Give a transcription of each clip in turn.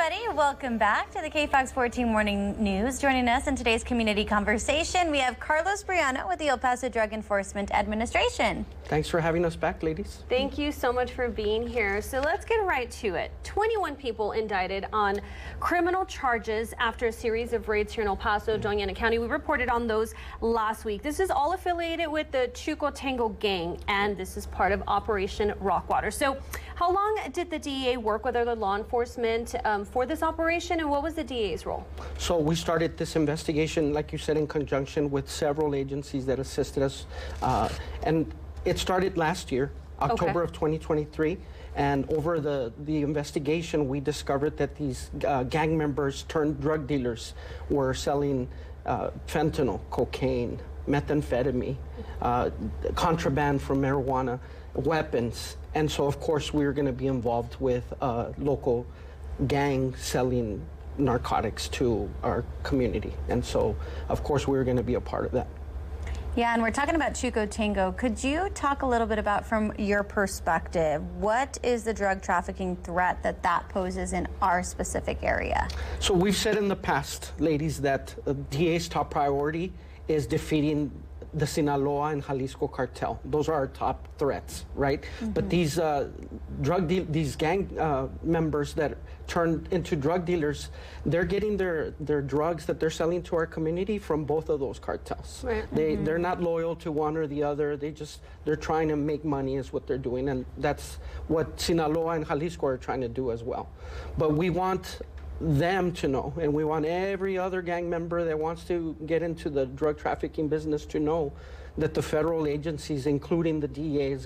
everybody. Welcome back to the KFOX 14 Morning News. Joining us in today's community conversation, we have Carlos Briano with the El Paso Drug Enforcement Administration. Thanks for having us back, ladies. Thank you so much for being here. So let's get right to it. 21 people indicted on criminal charges after a series of raids here in El Paso, Doña County. We reported on those last week. This is all affiliated with the Chucotengo gang, and this is part of Operation Rockwater. So how long did the DEA work with other law enforcement for this operation, and what was the DEA's role? So we started this investigation, like you said, in conjunction with several agencies that assisted us, and it started last year, October of 2023, and over the investigation, we discovered that these gang members turned drug dealers were selling fentanyl, cocaine, methamphetamine, contraband from marijuana, weapons, and so of course we were going to be involved with local gang selling narcotics to our community, and so of course we were going to be a part of that. Yeah, and we're talking about Chucotengo. Could you talk a little bit about, from your perspective, what is the drug trafficking threat that poses in our specific area? So we've said in the past, ladies, that DA's top priority is defeating the Sinaloa and Jalisco cartel. Those are our top threats, right? But these these gang members that turned into drug dealers, they're getting their drugs that they're selling to our community from both of those cartels. Right. They're not loyal to one or the other. They're trying to make money is what they're doing, and that's what Sinaloa and Jalisco are trying to do as well. But we want them to know, and we want every other gang member that wants to get into the drug trafficking business to know that the federal agencies, including the DEA,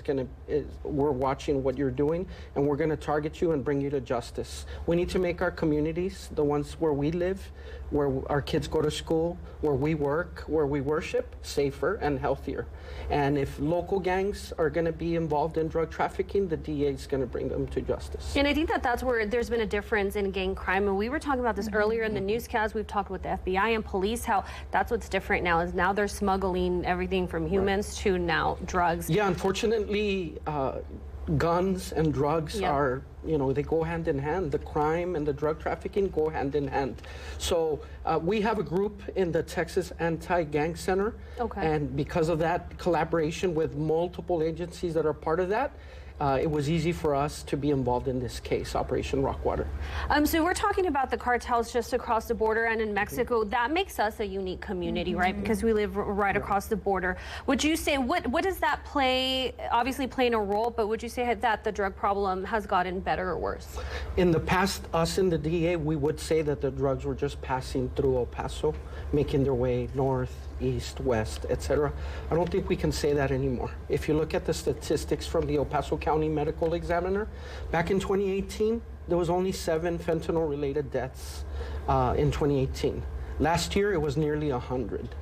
we're watching what you're doing, and we're gonna target you and bring you to justice. We need to make our communities, the ones where we live, where our kids go to school, where we work, where we worship, safer and healthier. And if local gangs are gonna be involved in drug trafficking, the DEA is gonna bring them to justice. And I think that's where there's been a difference in gang crime, and we were talking about this earlier in the newscast. We've talked with the FBI and police, how that's what's different now, is now they're smuggling everything from humans to now drugs. Yeah, unfortunately, guns and drugs are, they go hand in hand. The crime and the drug trafficking go hand in hand. So we have a group in the Texas Anti-Gang Center. And because of that collaboration with multiple agencies that are part of that, it was easy for us to be involved in this case, Operation Rockwater. So we're talking about the cartels just across the border and in Mexico. That makes us a unique community, right? Because we live right across the border. Would you say, what does that play, obviously playing a role, but would you say that the drug problem has gotten better or worse? In the past, us in the DEA, we would say that the drugs were just passing through El Paso, making their way north, east, west, etc. I don't think we can say that anymore. If you look at the statistics from the El Paso County Medical Examiner, back in 2018, there was only 7 fentanyl-related deaths in 2018. Last year, it was nearly 100.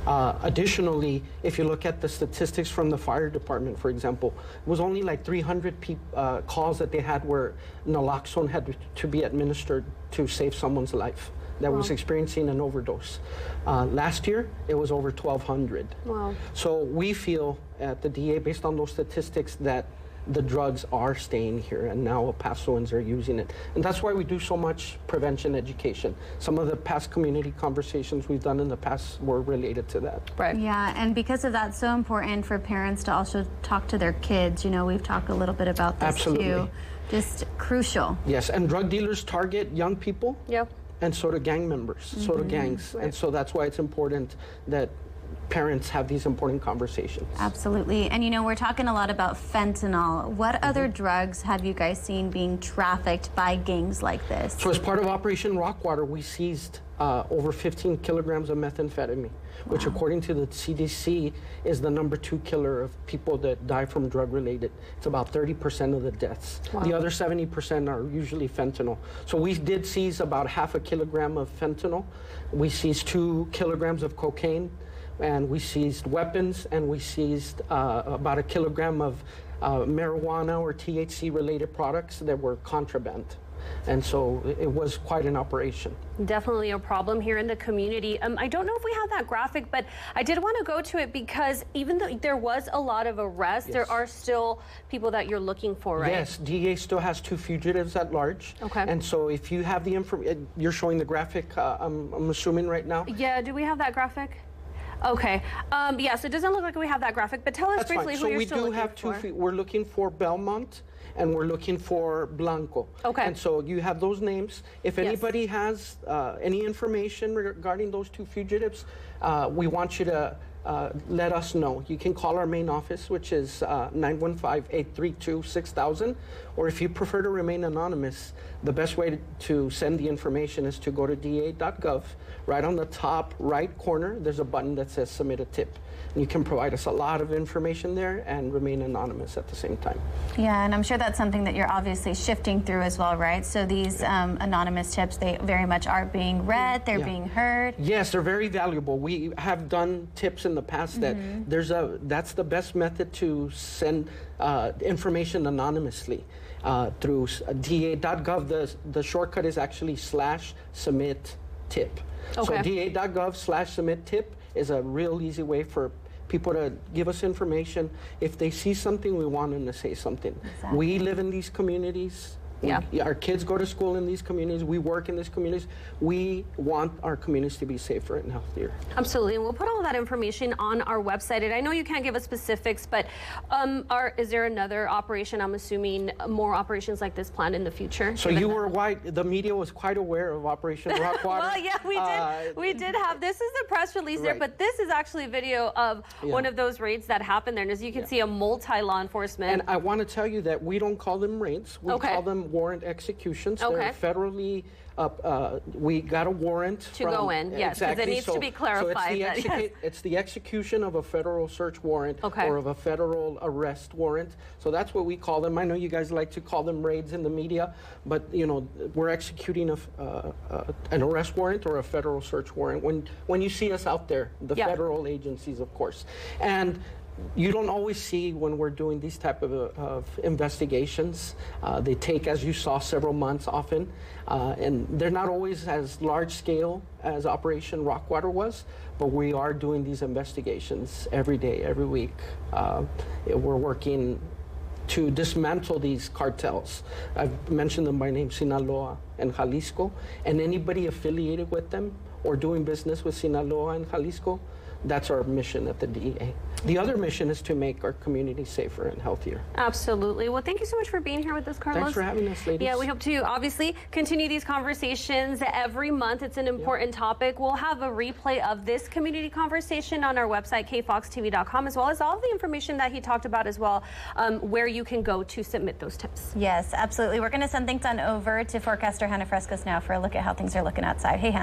Additionally, if you look at the statistics from the fire department, for example, it was only like 300 calls that they had where naloxone had to be administered to save someone's life that was experiencing an overdose. Last year, it was over 1,200. Wow. So we feel at the DA, based on those statistics, that the drugs are staying here, and now El Pasoans are using it. And that's why we do so much prevention education. Some of the past community conversations we've done in the past were related to that. Right. Yeah, and because of that, it's so important for parents to also talk to their kids. We've talked a little bit about this too. Just crucial. Yes, and drug dealers target young people. Yep. And so do gang members, so do gangs. And so that's why it's important that parents have these important conversations. Absolutely. And we're talking a lot about fentanyl. What other drugs have you guys seen being trafficked by gangs like this? So as part of Operation Rockwater, we seized over 15 kilograms of methamphetamine, which according to the CDC is the #2 killer of people that die from drug-related. It's about 30% of the deaths. The other 70% are usually fentanyl. So we did seize about half a kilogram of fentanyl. We seized 2 kilograms of cocaine, and we seized weapons, and we seized about 1 kilogram of marijuana or THC-related products that were contraband. And so it was quite an operation. Definitely a problem here in the community. I don't know if we have that graphic, but I did want to go to it because even though there was a lot of arrests, there are still people that you're looking for, right? Yes, DEA still has 2 fugitives at large. Okay. And so if you have the information, you're showing the graphic, I'm assuming right now? Yeah, do we have that graphic? Okay. Yeah, so it doesn't look like we have that graphic, but tell us briefly who you're still looking for. So we do have 2, we're looking for Belmont and we're looking for Blanco. Okay. And so you have those names. If anybody has any information regarding those 2 fugitives, we want you to let us know. You can call our main office, which is 915-832-6000, or if you prefer to remain anonymous, the best way to send the information is to go to da.gov. Right on the top right corner, there's a button that says submit a tip. And you can provide us a lot of information there and remain anonymous at the same time. Yeah, and I'm sure that's something that you're obviously shifting through as well, right? So these anonymous tips, they very much are being read, they're being heard. Yes, they're very valuable. We have done tips in the past that that's the best method to send information anonymously through da.gov. The shortcut is actually /submit tip. Okay. So da.gov/submit tip is a real easy way for people to give us information. If they see something, we want them to say something. Exactly. We live in these communities. Our kids go to school in these communities. We work in these communities. We want our communities to be safer and healthier. Absolutely, and we'll put all of that information on our website. And I know you can't give us specifics, but is there another operation? I'm assuming more operations like this planned in the future. So you were the media was quite aware of Operation Rockwater. Well, yeah, we did. We did have, this is the press release there, but this is actually a video of one of those raids that happened there. And as you can see, a multi-law enforcement. And I want to tell you that we don't call them raids. We call them warrant executions. They're federally, we got a warrant to go in, yes, because it needs to be clarified. So it's the execution of a federal search warrant or of a federal arrest warrant. So that's what we call them. I know you guys like to call them raids in the media, but you know, we're executing an arrest warrant or a federal search warrant when you see us out there, the federal agencies, of course. And you don't always see when we're doing these type of investigations. They take, as you saw, several months often, and they're not always as large scale as Operation Rockwater was, but we are doing these investigations every day, every week. We're working to dismantle these cartels. I've mentioned them by name, Sinaloa and Jalisco, and anybody affiliated with them or doing business with Sinaloa and Jalisco. That's our mission at the DEA. The other mission is to make our community safer and healthier. Absolutely. Well, thank you so much for being here with us, Carlos. Thanks for having us, ladies. Yeah, we hope to obviously continue these conversations every month. It's an important topic. We'll have a replay of this community conversation on our website, kfoxtv.com, as well as all of the information that he talked about as well, where you can go to submit those tips. Yes, absolutely. We're going to send things on over to forecaster Hannah Frescos now for a look at how things are looking outside. Hey, Hannah.